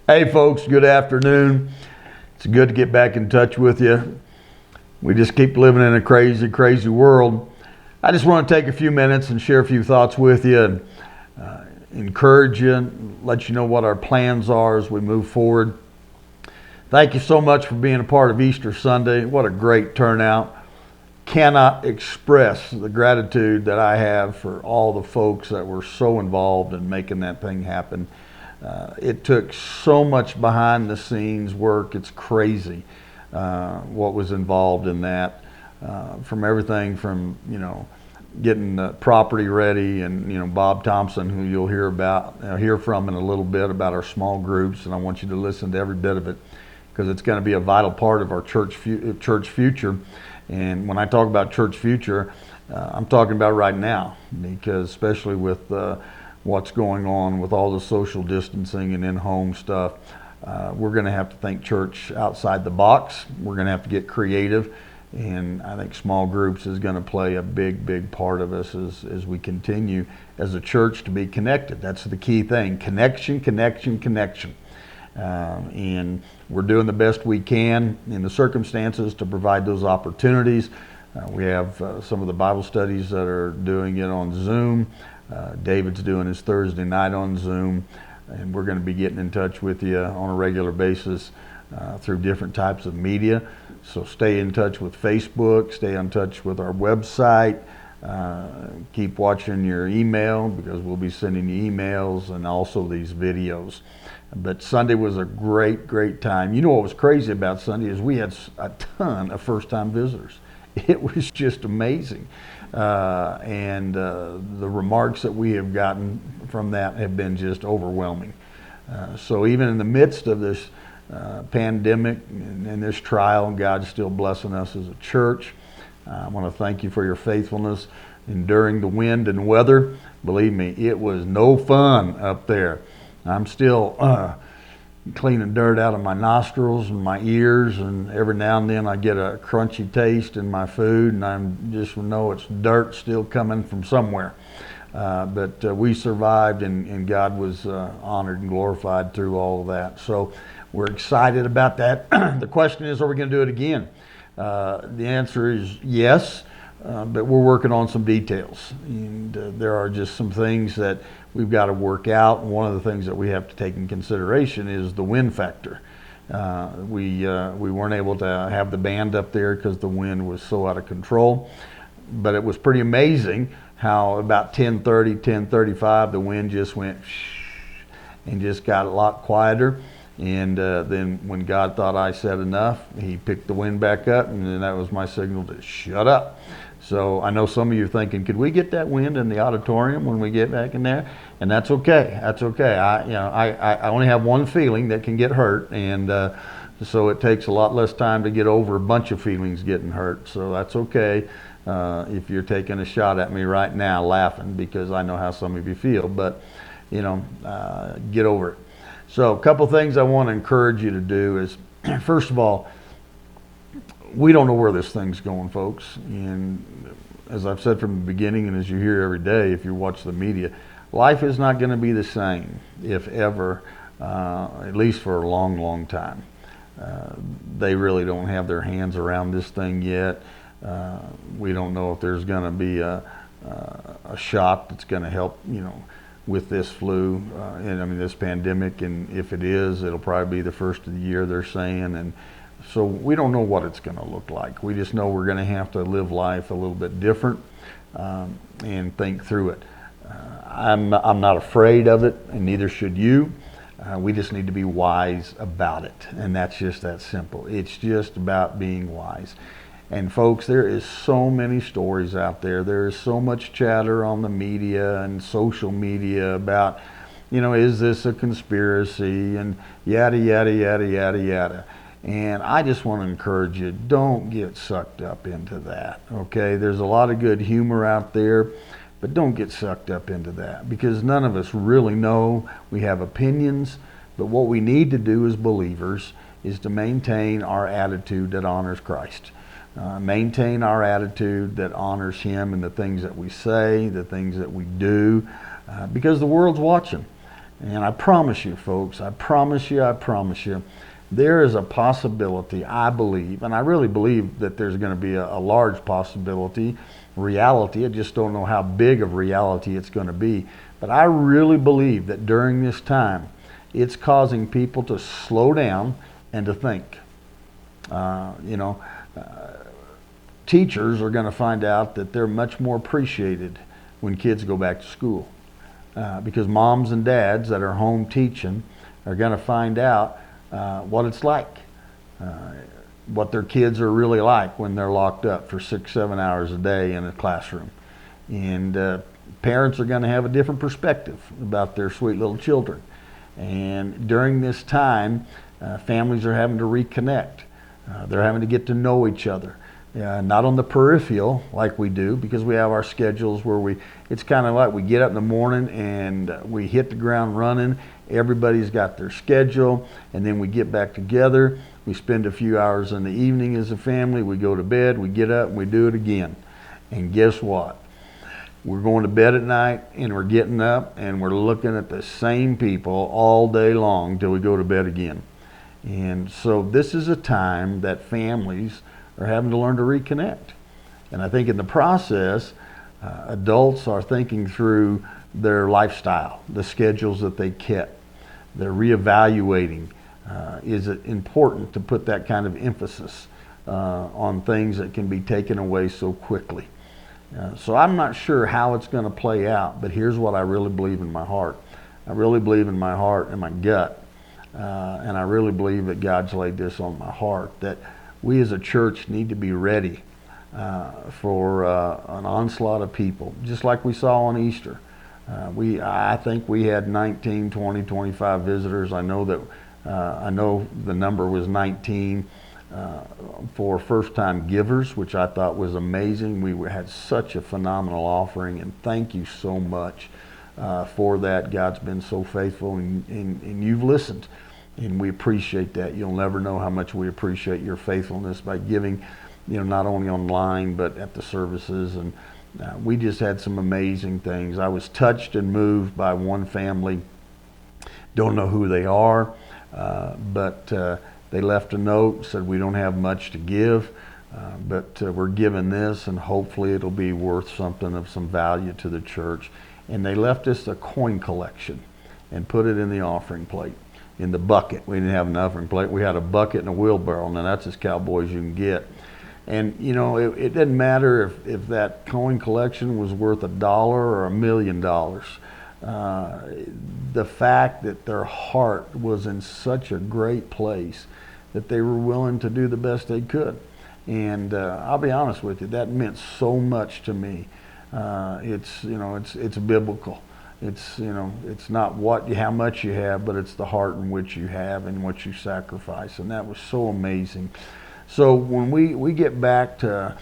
Hey folks, good afternoon. It's good to get back in touch with you. We just keep living in a crazy, crazy world. I just want to take a few minutes and share a few thoughts with you and encourage you, and let you know what our plans are as we move forward. Thank you so much for being a part of Easter Sunday. What a great turnout. Cannot express the gratitude that I have for all the folks that were so involved in making that thing happen. It took so much behind the scenes work. It's crazy what was involved in that, from everything from, getting the property ready, and, Bob Thompson, who you'll hear from in a little bit, about our small groups. And I want you to listen to every bit of it, because it's going to be a vital part of our church future. And when I talk about church future, I'm talking about right now, because especially with what's going on with all the social distancing and in-home stuff, we're going to have to think church outside the box. We're going to have to get creative, and I think small groups is going to play a big, big part of us as we continue as a church to be connected. That's the key thing: connection, connection, connection. And we're doing the best we can in the circumstances to provide those opportunities. We have some of the Bible studies that are doing it on Zoom. David's doing his Thursday night on Zoom, and we're going to be getting in touch with you on a regular basis through different types of media. So stay in touch with Facebook, stay in touch with our website, keep watching your email, because we'll be sending you emails and also these videos. But Sunday was a great, great time. You know what was crazy about Sunday is we had a ton of first-time visitors. It was just amazing. And the remarks that we have gotten from that have been just overwhelming. So even in the midst of this pandemic and this trial, God's still blessing us as a church. I want to thank you for your faithfulness enduring the wind and weather. Believe me, it was no fun up there. I'm still cleaning dirt out of my nostrils and my ears, and every now and then I get a crunchy taste in my food, and I just know it's dirt still coming from somewhere. But we survived, and God was honored and glorified through all of that. So we're excited about that. The question is, are we going to do it again? The answer is yes, but we're working on some details, and there are just some things that we've got to work out. And one of the things that we have to take in consideration is the wind factor. We weren't able to have the band up there because the wind was so out of control. But it was pretty amazing how about 10:30, 10:35, the wind just went and just got a lot quieter. And then when God thought I said enough, he picked the wind back up, and then that was my signal to shut up. So I know some of you are thinking, could we get that wind in the auditorium when we get back in there? And that's okay. That's okay. I only have one feeling that can get hurt, and so it takes a lot less time to get over a bunch of feelings getting hurt. So that's okay if you're taking a shot at me right now laughing, because I know how some of you feel. But get over it. So a couple things I want to encourage you to do is, first of all, we don't know where this thing's going, folks. And as I've said from the beginning, and as you hear every day if you watch the media, life is not going to be the same, if ever, at least for a long, long time. They really don't have their hands around this thing yet. We don't know if there's going to be a shot that's going to help, with this flu, and this pandemic. And if it is, it'll probably be the first of the year, they're saying. And so we don't know what it's going to look like. We just know we're going to have to live life a little bit different and think through it. I'm not afraid of it, and neither should you. We just need to be wise about it, and that's just that simple. It's just about being wise. And folks, there is so many stories out there. There is so much chatter on the media and social media about, is this a conspiracy, and yada, yada, yada, yada, yada. And I just want to encourage you, don't get sucked up into that, okay? There's a lot of good humor out there, but don't get sucked up into that, because none of us really know. We have opinions, but what we need to do as believers is to maintain our attitude that honors Christ. Maintain our attitude that honors Him in the things that we say, the things that we do, because the world's watching. And I promise you, folks, I promise you, there is a possibility, I believe, and I really believe that there's going to be a large possibility, reality. I just don't know how big of reality it's going to be. But I really believe that during this time, it's causing people to slow down and to think. You know, teachers are going to find out that they're much more appreciated when kids go back to school. Because moms and dads that are home teaching are going to find out what it's like, what their kids are really like when they're locked up for 6-7 hours a day in a classroom. And parents are going to have a different perspective about their sweet little children. And during this time, families are having to reconnect. They're having to get to know each other. Not on the peripheral like we do, because we have our schedules where it's kind of like we get up in the morning and we hit the ground running. Everybody's got their schedule, and then we get back together. We spend a few hours in the evening as a family. We go to bed, we get up, and we do it again. And guess what? We're going to bed at night, and we're getting up, and we're looking at the same people all day long till we go to bed again. And so this is a time that families are having to learn to reconnect. And I think in the process, adults are thinking through their lifestyle, the schedules that they kept. They're reevaluating. Is it important to put that kind of emphasis on things that can be taken away so quickly? So I'm not sure how it's going to play out, but here's what I really believe in my heart. I really believe in my heart and my gut, and I really believe that God's laid this on my heart, that we as a church need to be ready for an onslaught of people, just like we saw on Easter. I think we had 19, 20, 25 visitors. I know the number was 19 for first-time givers, which I thought was amazing. We had such a phenomenal offering, and thank you so much for that. God's been so faithful, and you've listened, and we appreciate that. You'll never know how much we appreciate your faithfulness by giving, not only online but at the services. And we just had some amazing things. I was touched and moved by one family. Don't know who they are, but they left a note, said we don't have much to give, but we're giving this, and hopefully it'll be worth something of some value to the church. And they left us a coin collection and put it in the offering plate, in the bucket. We didn't have an offering plate. We had a bucket and a wheelbarrow. Now that's as cowboys you can get. And it didn't matter if that coin collection was worth $1 or $1 million. The fact that their heart was in such a great place that they were willing to do the best they could. And I'll be honest with you, that meant so much to me. It's biblical. It's not how much you have, but it's the heart in which you have and what you sacrifice. And that was so amazing. So when we get back to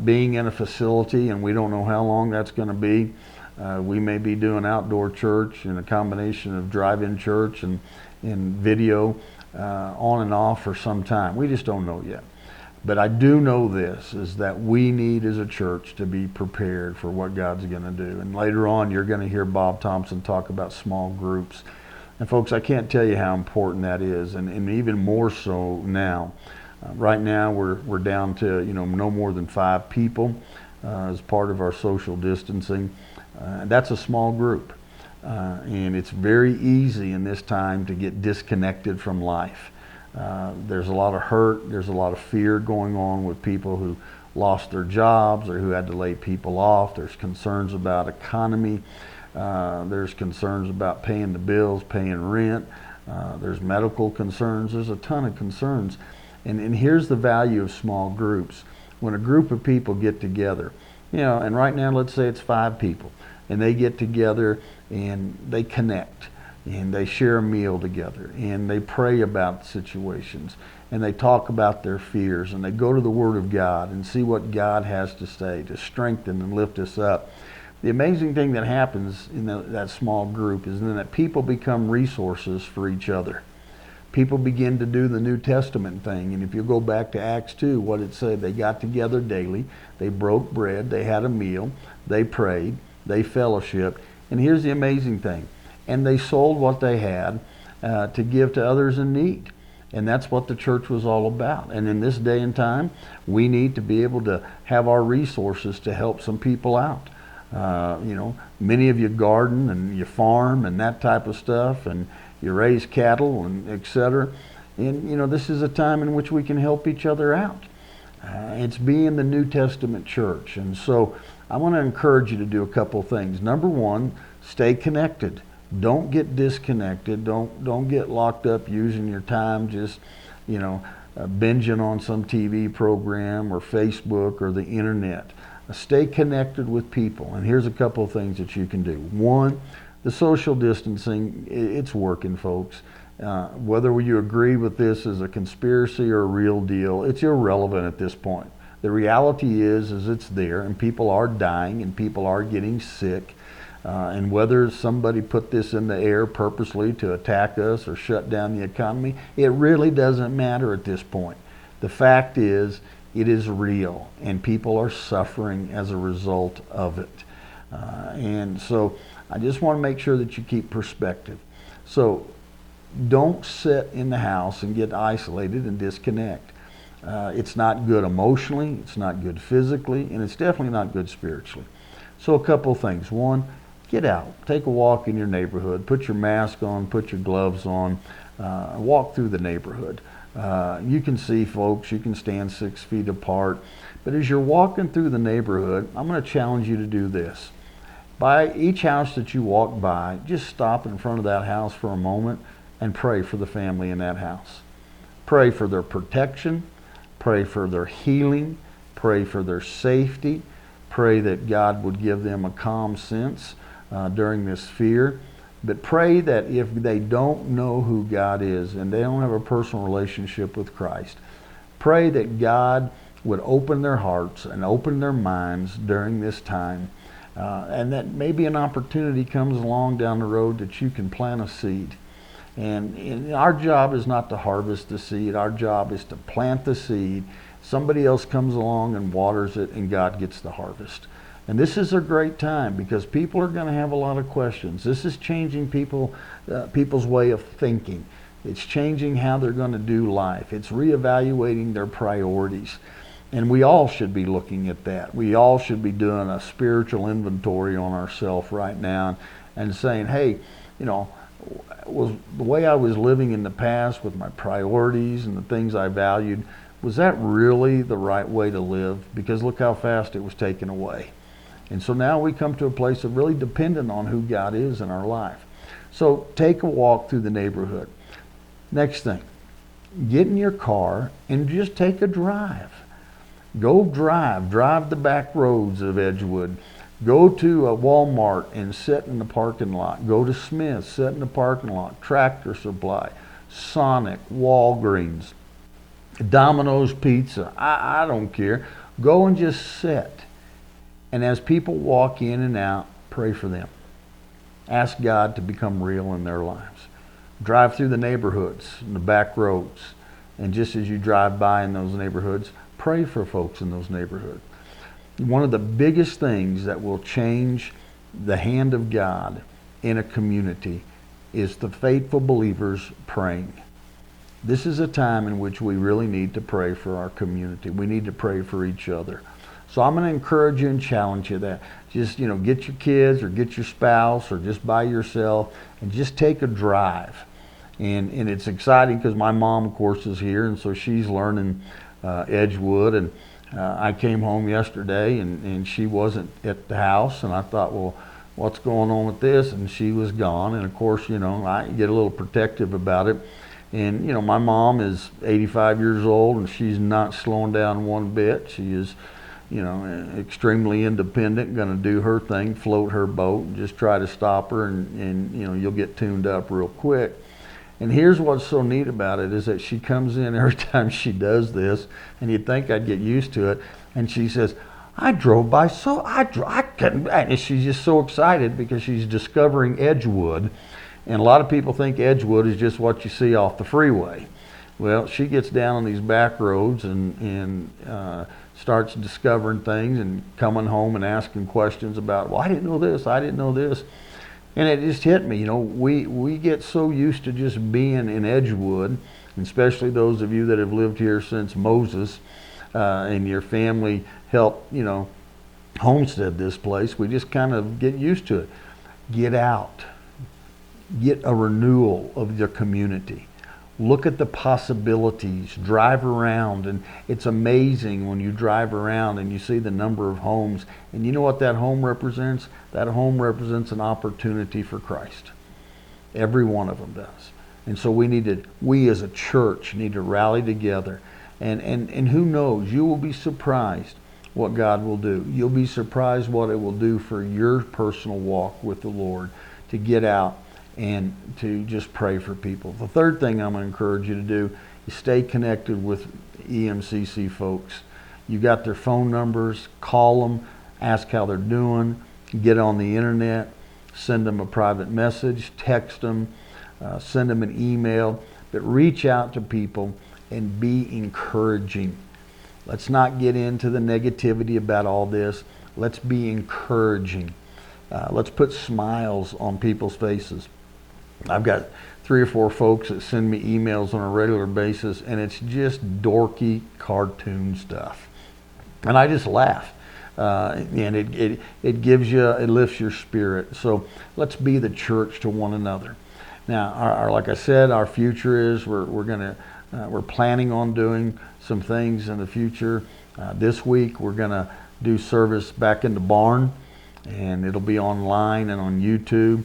being in a facility, and we don't know how long that's going to be, we may be doing outdoor church and a combination of drive-in church and video on and off for some time. We just don't know yet. But I do know this, is that we need as a church to be prepared for what God's going to do. And later on, you're going to hear Bob Thompson talk about small groups. And folks, I can't tell you how important that is, and even more so now. Right now, we're down to no more than 5 people as part of our social distancing. That's a small group, and it's very easy in this time to get disconnected from life. There's a lot of hurt. There's a lot of fear going on with people who lost their jobs or who had to lay people off. There's concerns about economy. There's concerns about paying the bills, paying rent. There's medical concerns. There's a ton of concerns. And here's the value of small groups. When a group of people get together, and right now let's say it's 5 people, and they get together and they connect, and they share a meal together, and they pray about situations, and they talk about their fears, and they go to the Word of God and see what God has to say to strengthen and lift us up. The amazing thing that happens in that small group is then that people become resources for each other. People begin to do the New Testament thing. And if you go back to Acts 2, what it said, they got together daily, they broke bread, they had a meal, they prayed, they fellowshiped. And here's the amazing thing. and they sold what they had to give to others in need. And that's what the church was all about. And in this day and time, we need to be able to have our resources to help some people out. Many of you garden and you farm and that type of stuff, and you raise cattle and etc. And this is a time in which we can help each other out. It's being the New Testament church. And so I want to encourage you to do a couple things. Number one, stay connected. Don't get disconnected. Don't get locked up using your time just, binging on some TV program or Facebook or the internet. Stay connected with people. And here's a couple of things that you can do. One, the social distancing, it's working, folks. Whether you agree with this as a conspiracy or a real deal, it's irrelevant at this point. The reality is it's there, and people are dying and people are getting sick. And whether somebody put this in the air purposely to attack us or shut down the economy, it really doesn't matter at this point. The fact is, it is real, and people are suffering as a result of it. And so I just want to make sure that you keep perspective. So don't sit in the house and get isolated and disconnect. It's not good emotionally, it's not good physically, and it's definitely not good spiritually. So a couple of things. One, get out, take a walk in your neighborhood, put your mask on, put your gloves on, walk through the neighborhood. You can see folks, you can stand 6 feet apart, but as you're walking through the neighborhood, I'm going to challenge you to do this. By each house that you walk by, just stop in front of that house for a moment and pray for the family in that house. Pray for their protection, pray for their healing, pray for their safety, pray that God would give them a calm sense during this fear. But pray that if they don't know who God is and they don't have a personal relationship with Christ, pray that God would open their hearts and open their minds during this time, and that maybe an opportunity comes along down the road that you can plant a seed. And our job is not to harvest the seed. Our job is to plant the seed. Somebody else comes along and waters it, and God gets the harvest. And this is a great time because people are going to have a lot of questions. This is changing people's way of thinking. It's changing how they're going to do life. It's reevaluating their priorities. And we all should be looking at that. We all should be doing a spiritual inventory on ourselves right now and saying, hey, was the way I was living in the past with my priorities and the things I valued, was that really the right way to live? Because look how fast it was taken away. And so now we come to a place of really dependent on who God is in our life. So take a walk through the neighborhood. Next thing, get in your car and just take a drive. Go drive the back roads of Edgewood. Go to a Walmart and sit in the parking lot. Go to Smith's, sit in the parking lot. Tractor Supply, Sonic, Walgreens, Domino's Pizza. I don't care. Go and just sit. And as people walk in and out, pray for them. Ask God to become real in their lives. Drive through the neighborhoods and the back roads. And just as you drive by in those neighborhoods, pray for folks in those neighborhoods. One of the biggest things that will change the hand of God in a community is the faithful believers praying. This is a time in which we really need to pray for our community. We need to pray for each other. So I'm going to encourage you and challenge you that just, get your kids or get your spouse or just by yourself and just take a drive. And it's exciting because my mom, of course, is here, and so she's learning Edgewood. And I came home yesterday and she wasn't at the house, and I thought, well, what's going on with this? And she was gone. And of course, I get a little protective about it. And, my mom is 85 years old and she's not slowing down one bit. She is, extremely independent, going to do her thing, float her boat, and just try to stop her, and you'll get tuned up real quick. And here's what's so neat about it is that she comes in every time she does this, and you'd think I'd get used to it, and she says, I couldn't, and she's just so excited because she's discovering Edgewood. And a lot of people think Edgewood is just what you see off the freeway. Well, she gets down on these back roads and starts discovering things and coming home and asking questions about, well, I didn't know this, I didn't know this. And it just hit me, we get so used to just being in Edgewood, especially those of you that have lived here since Moses, and your family helped, homestead this place. We just kind of get used to it. Get out. Get a renewal of your community. Look at the possibilities. Drive around, and it's amazing when you drive around and you see the number of homes. And you know what that home represents? That home represents an opportunity for Christ. Every one of them does. And so we as a church need to rally together. And who knows, you will be surprised what God will do. You'll be surprised what it will do for your personal walk with the Lord, to get out and to just pray for people. The third thing I'm going to encourage you to do is stay connected with EMCC folks. You got their phone numbers, call them, ask how they're doing, get on the internet, send them a private message, text them, send them an email, but reach out to people and be encouraging. Let's not get into the negativity about all this. Let's be encouraging. Let's put smiles on people's faces. I've got 3 or 4 folks that send me emails on a regular basis, and it's just dorky cartoon stuff. And I just laugh. And it gives you, it lifts your spirit. So let's be the church to one another. Now, like I said, our future is we're planning on doing some things in the future. This week we're gonna do service back in the barn, and it'll be online and on YouTube.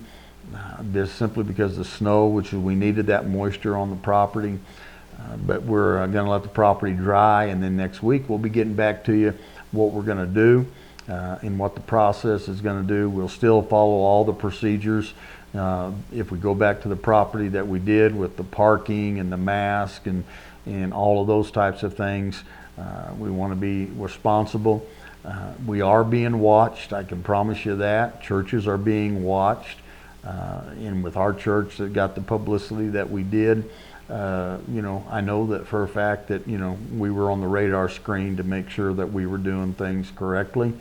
Just simply because of the snow, which we needed that moisture on the property. But we're going to let the property dry, and then next week we'll be getting back to you what we're going to do and what the process is going to do. We'll still follow all the procedures. If we go back to the property that we did with the parking and the mask and all of those types of things, we want to be responsible. We are being watched. I can promise you that. Churches are being watched. And with our church that got the publicity that we did, I know that for a fact that, we were on the radar screen to make sure that we were doing things correctly.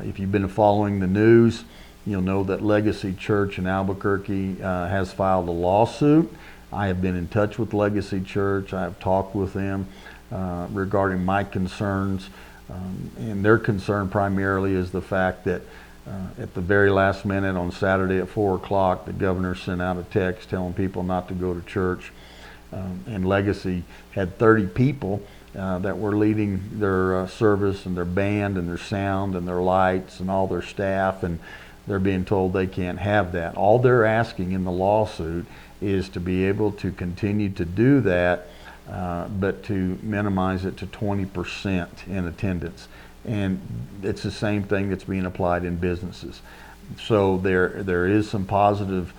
If you've been following the news, you'll know that Legacy Church in Albuquerque has filed a lawsuit. I have been in touch with Legacy Church. I have talked with them regarding my concerns. And their concern primarily is the fact that at the very last minute on Saturday at 4 o'clock, the governor sent out a text telling people not to go to church. And Legacy had 30 people that were leading their service and their band and their sound and their lights and all their staff, and they're being told they can't have that. All they're asking in the lawsuit is to be able to continue to do that, but to minimize it to 20% in attendance. And it's the same thing that's being applied in businesses. So there is some positive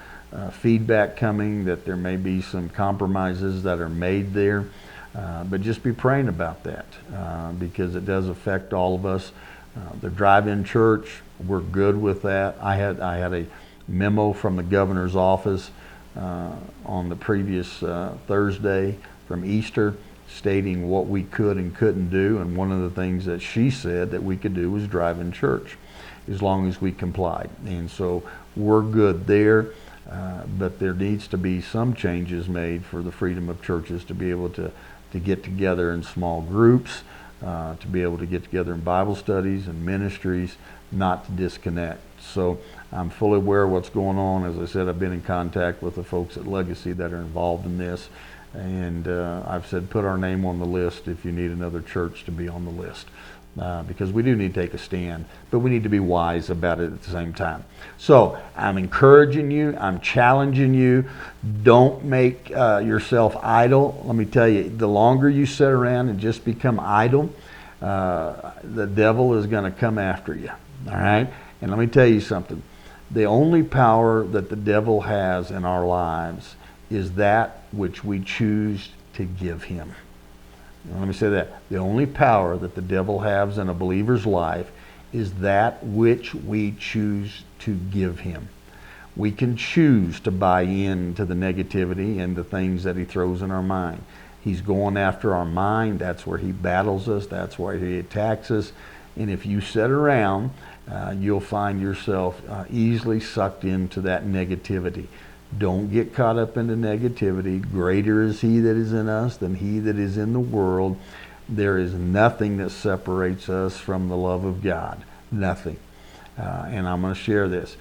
feedback coming, that there may be some compromises that are made there, but just be praying about that because it does affect all of us. The drive-in church, we're good with that. I had a memo from the governor's office on the previous Thursday from Easter, stating what we could and couldn't do, and one of the things that she said that we could do was drive in church as long as we complied. And so we're good there, but there needs to be some changes made for the freedom of churches to be able to get together in small groups, to be able to get together in Bible studies and ministries, not to disconnect. So I'm fully aware of what's going on. As I said, I've been in contact with the folks at Legacy that are involved in this. And I've said, put our name on the list if you need another church to be on the list. Because we do need to take a stand, but we need to be wise about it at the same time. So I'm encouraging you, I'm challenging you, don't make yourself idle. Let me tell you, the longer you sit around and just become idle, the devil is going to come after you. All right? And let me tell you something. The only power that the devil has in our lives is that which we choose to give him. Let me say that. The only power that the devil has in a believer's life is that which we choose to give him. We can choose to buy into the negativity and the things that he throws in our mind. He's going after our mind. That's where he battles us. That's where he attacks us. And if you sit around you'll find yourself easily sucked into that negativity. Don't get caught up into negativity. Greater is he that is in us than he that is in the world. There is nothing that separates us from the love of God. Nothing. And I'm going to share this.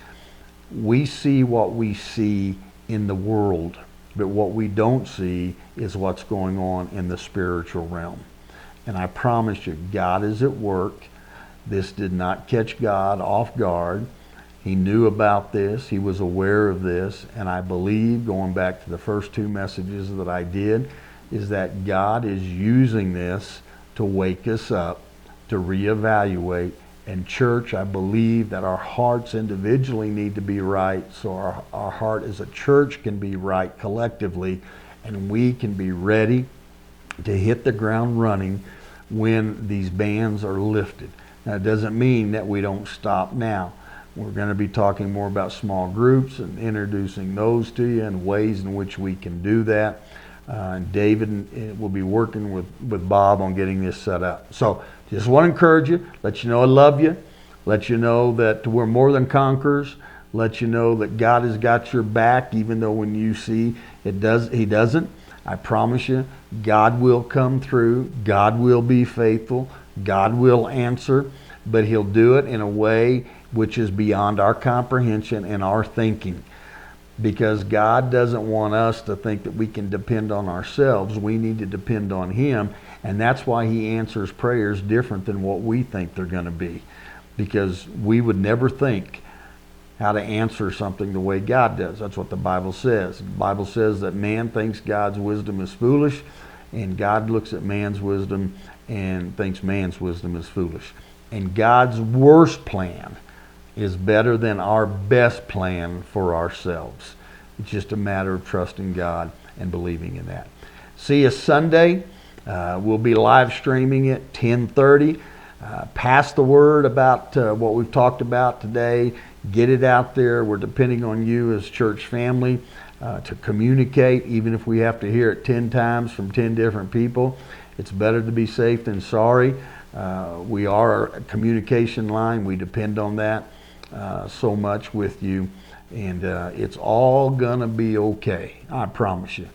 We see what we see in the world, but what we don't see is what's going on in the spiritual realm. And I promise you, God is at work. This did not catch God off guard. He knew about this. He was aware of this. And I believe, going back to the first two messages that I did, is that God is using this to wake us up, to reevaluate. And church, I believe that our hearts individually need to be right, so our heart as a church can be right collectively, and we can be ready to hit the ground running when these bans are lifted. Now, it doesn't mean that we don't stop now. We're going to be talking more about small groups and introducing those to you and ways in which we can do that. And David will be working with Bob on getting this set up. So just want to encourage you, let you know I love you, let you know that we're more than conquerors, let you know that God has got your back, even though when you see he doesn't. I promise you, God will come through, God will be faithful, God will answer, but he'll do it in a way which is beyond our comprehension and our thinking. Because God doesn't want us to think that we can depend on ourselves. We need to depend on him. And that's why he answers prayers different than what we think they're going to be. Because we would never think how to answer something the way God does. That's what the Bible says. The Bible says that man thinks God's wisdom is foolish, and God looks at man's wisdom and thinks man's wisdom is foolish. And God's worst plan is better than our best plan for ourselves. It's just a matter of trusting God and believing in that. See you Sunday. We'll be live streaming at 10:30. Pass the word about what we've talked about today. Get it out there. We're depending on you as church family to communicate, even if we have to hear it 10 times from 10 different people. It's better to be safe than sorry. We are a communication line. We depend on that so much with you. And it's all going to be okay. I promise you.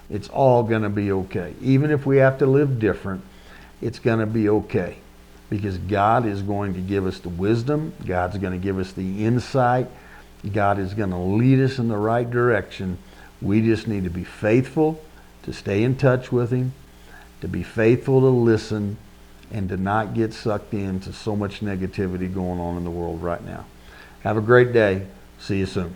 It's all going to be okay. Even if we have to live different, it's going to be okay. Because God is going to give us the wisdom. God's going to give us the insight. God is going to lead us in the right direction. We just need to be faithful, to stay in touch with him, to be faithful to listen, and to not get sucked into so much negativity going on in the world right now. Have a great day. See you soon.